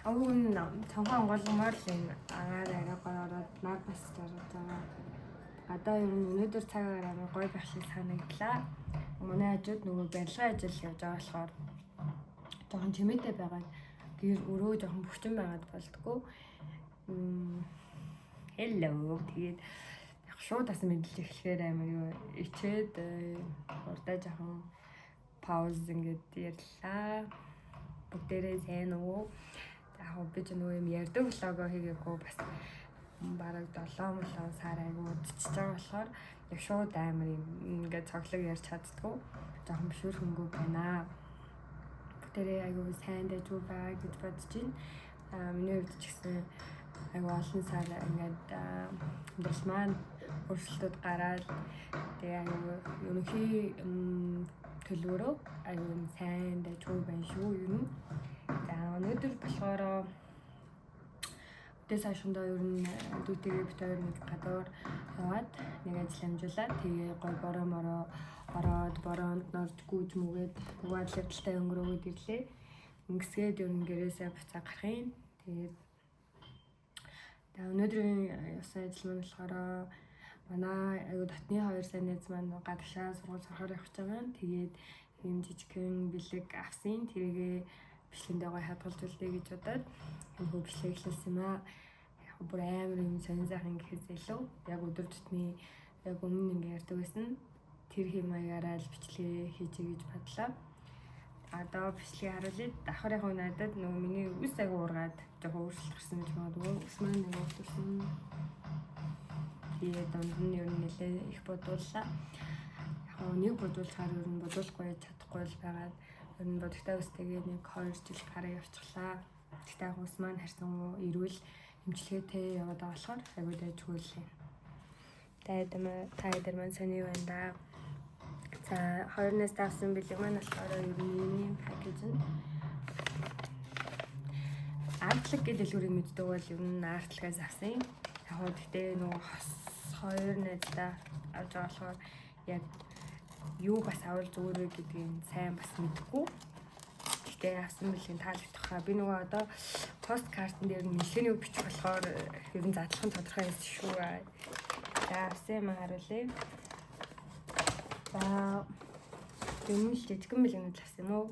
Өвн цонхон голгомоор л энэ агаараа гоё ороод нар бас жаргаж байгаа. Одоо өнөөдөр цагаар амар гоё байх шиг санагдлаа. Манай хажууд нөгөө барилгын ажил явж байгаа болохоор жоохон чимээтэй байгаад гэр өрөө жоохон бөхчөн байгаад болдгоо. Hello. Тэгээд яг шууд бас мэдлж эхлэхээр амар юу ичээд урдаа жоохон пауз ингээд ярьлаа. Бүгдээрээ сайн уу? Яг би ч нөгөө юм ярьдаг влогоо хийгээгүй бас бараг 7 сар айгуу удчихж байгаа болохоор яг шууд амар юм ингээд цоглог ярьж чаддгүй. Жоохон бишүүрхэнгүй байна. Бүгдээрээ айгуу сайн дэжгүй байгаа гэж бодож байна. Миний хувьд ч гэсэн айгуу олон сар ингээд амьдрал маань өөрчлөлтүүд гараад тэгээ айгуу ерөнхий төлөвөрөө айгуу сайн дэжгүй байна шүү юу. За өнөөдөр болохоор өдөөс хойшондоо ер нь дүүтэйгээ бит хоёр нэг гадуур яваад нэг ажил амжуулаад тэгээ гой бороо мороо ороод бороонд норж гүйж мүгээд угаад левдэлтэй өнгөрөөгд ирлээ. Ингэсгээд ер нь гэрээсээ буцаа гарах юм. Тэгээд өнөөдрийн явсан ажил маань болохоор манай айгуу дотны 2 сая найз маань гадагшаа сургууль сурахаар явж байгаа. Тэгээд ийм жижигхэн бэлэг авсан. Тэрийгээ бичлэгэндээ гоё хадгалж үлдээ гэж бодоод энэ бичлэг эхлүүлсэн юм аа. Яг бүр амар юм сонин сайхан гэхээс илүү яг өдөр тутмын яг өмнө ингэ ярьдаг байсан. Тэр хэм маягаараа л бичлэгээ хийжээ гэж бодлоо. Одоо бичлэгээ харуулъя. Давхар яг надад нөгөө миний үс аяг уургаад жоохон өөрчлөлт гарсан гэж боддог. Үс маань нэг өөрчлөсөн. Тэгээд донд нь ер нь нэлээ их бодууллаа. Яг нэг бодуулахаар ер нь бодуулахгүй чадахгүй л байгаад ер нь бодогтой үстэйгээ нэг 2 жил гараа явчихлаа. Тэгтээ ус маань харсан ирүүл эмчилгээтэй яваад байгаа болохоор аягүй дэжгүй л юм. Та эдэр маань сони байна да. За 2-наас тавсан бэлэг маань болохоор ер нь ийм пакэж нь артлаг гэдэг дэлгүүрийг мэддэг бол ер нь артлагаас авсан. Яг хөө гэхдээ нөгөө хос 2 найздаа авч байгаа болохоор яг юу бас авал зүгээр вэ гэдгийг сайн бас мэдэхгүй. Гэхдээ авсан бэлгийн таалагдах хаа. Би нөгөө одоо пост картн дээр нэлээний үг бичих болохоор ер нь задлах нь тодорхой байсан шүү. За авсан юм харуулъя. За энэ л жижигэн бэлгэнүүд л авсан юм уу?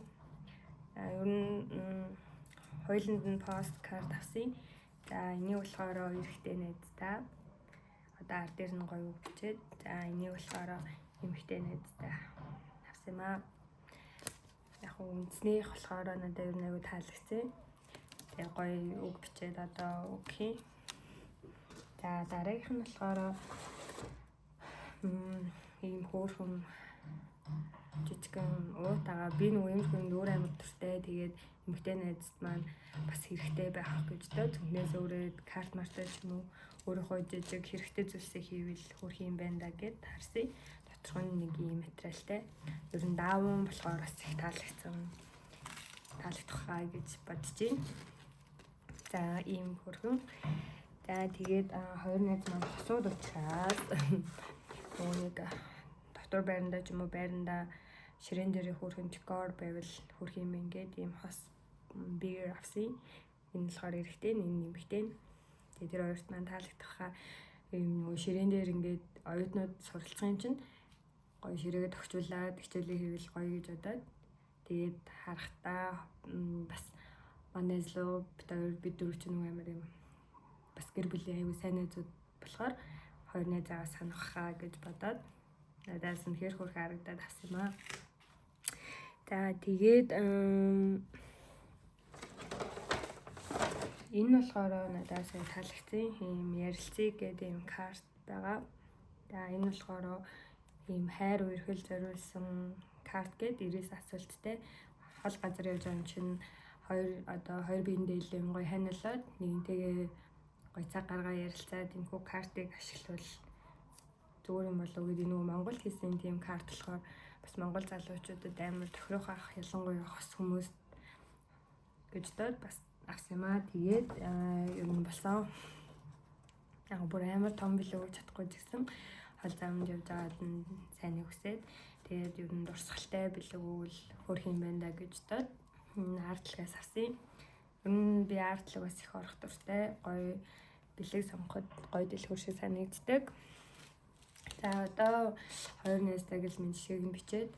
Ер нь хоёуланд нь пост карт авсан. За энийг болохоор эрэхтэй найздаа. Одоо ард дээр нь гоё үг бичээд. За энийг болохоор эмхтэй найздаа авсан юм аа. Яг үндснийх болохоор надад ер нь аягүй таалагдсан. Тэгээ гоё үг бичээд одоо окей. За дараагийнх нь болохоор ийм хөөрхөн жижигэн уутаага би нөгөө юм хүн өөр амар төртэй. Тэгээд эмхтэй найзд маань бас хэрэгтэй байх гэж дөө зүгнээс өөрөөд карт мартай ч юм уу өөрийнхөө жижиг хэрэгтэй зүйлсээ хийвэл хөрх юм байна да гэд харсан. Доторх нь нэг юм материалтай. Ер нь даавн болохоор бас их таалагдах хаа гэж бодож байна. За ийм хөрхөн. За тэгээд 2 найз маань хосууд учраас нэг доктор байранда ч юм уу байранда ширээн дээр хөрхөн декор байвал хөрх юм ингээд ийм хос бигэр авсан. Энэ болохоор эрэхтэй нэг нэмэгтэй. Тэгээд тэр хоёрт маань таалагдах хаа ийм нөгөө ширээн дээр ингээд оюутнууд суралцах юм чинь гоё ширээгээ төгчүүлээд хичээлээ хийвэл гоё гэж бодоод тэгээд харахтаа бас манай злоо бид дөрөв ч нэг амар юм бас гэр бүлийн аягүй сайн найзууд болохоор 2 найзаагаа санах хаа гэж бодоод надаас нь хэр хөрх харагдаад авсан юм аа. За тэгээд энэ болохоор надаас таалагдсан юм ярилцъя гэдэг юм карт байгаа. За энэ болохоор ийм хайр үерхэл зориулсан карт гээд 90 асуулттай хол газар явж байгаа юм чинь хоёр биендээ илүү гоё ханиалаад нэгнтэйгээ гоё цаг гаргаа ярилцаад энэ хүү картыг ашиглавал зүгээр юм болов уу гэдэг нөгөө Монголд хийсэн тийм карт болохоор бас монгол залуучуудад амар тохирох ах ялангуяа хос хүмүүс гэж дод бас авсан юм аа. Тэгээд ер нь болсон. Яг бүр амар том билүү чадахгүй гэсэн хол замд явж байгаад нь сайныг хүсээд тэгээд ер нь дурсгалтай билүү л хөрх юм байна да гэж дод артлагаас авсан. нь би артлаг бас их орох дуртай. Гоё бэлэг сонгоход гоё дэлгүүр шиг санагддаг. За одоо 2 найзтайг л минь жишээг нь бичээд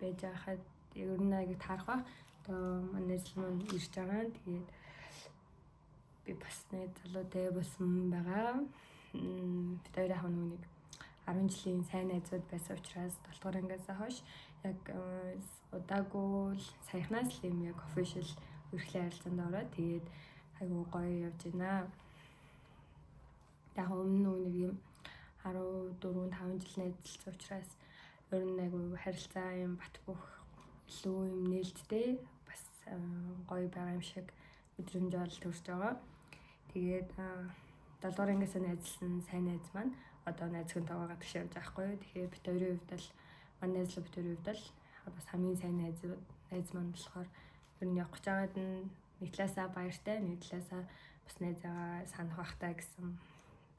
байж байхад ер нь аяг таарах ба. Одоо манай найз маань ирж байгаа. Тэгээд би бас нэг залуутай болсон байгаа. Бид хоёр яг нэг 10 жилийн сайн найзууд байсан учраас 7 дугаар ангиас хойш яг удаагүй л саяхнаас л юм яг official үргэлжлэн харилцаанд ороод тэгээд айгуу гоё явж байна. Яг өмнө нэг юм 14-5 жил найзлсан учраас ер нь айгуу харилцаа юм бат бөх илүү юм нээлттэй бас гоё байгаа юм шиг мэдрэмж олж төрж байгаа. Тэгээд 7 дугаар ангиас найзлсан сайн найз маань одоо найз хүн таваагаад гэж явж байгаа хгүй. Тэгэхээр бид хоёрын хувьд л манай найзлаа бид хоёрын хувьд л бас хамгийн сайн найз маань болохоор ер нь явах гэж байгаад нэг талаасаа баяртай, нэг талаасаа бас найзаагаа санах бахтай гэсэн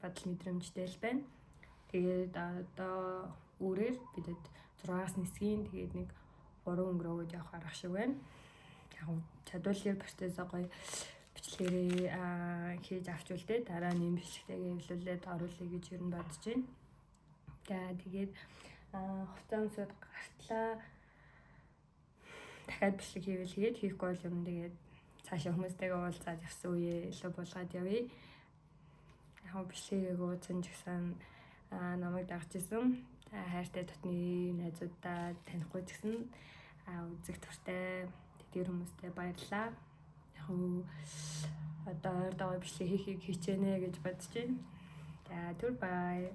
бодол мэдрэмжтэй л байна. Тэгээд одоо үүрээр бидэд 6-аас нисгийн тэгээд нэг 3 өнгөрөөгд явах арга шиг байна. Яг чадвал процессоо гоё бичлэгээрээ хийж авч үлдээ дараа нь юм бичлэгтэйгээ эвлүүлээд оруулъя гэж ер нь бодож байна. За тэгээд хувцас өмсөд гартлаа дахиад бичлэг хийвэл хийхгүй бол юм тэгээд цаашаа хүмүүстэйгээ уулзаад явсан үеэ илүү булгаад явъя. Яг бичлэгийг ууцсан ч гэсэн намайг дагж исэн. Хайртай дотны найзуудаа танихгүй ч гэсэн үзэх туртай тэдгээр хүмүүстэй баярлалаа. Яг одоо ойр доо бичлэг хийхийг хичээнэ гэж бодож байна. За түр бай.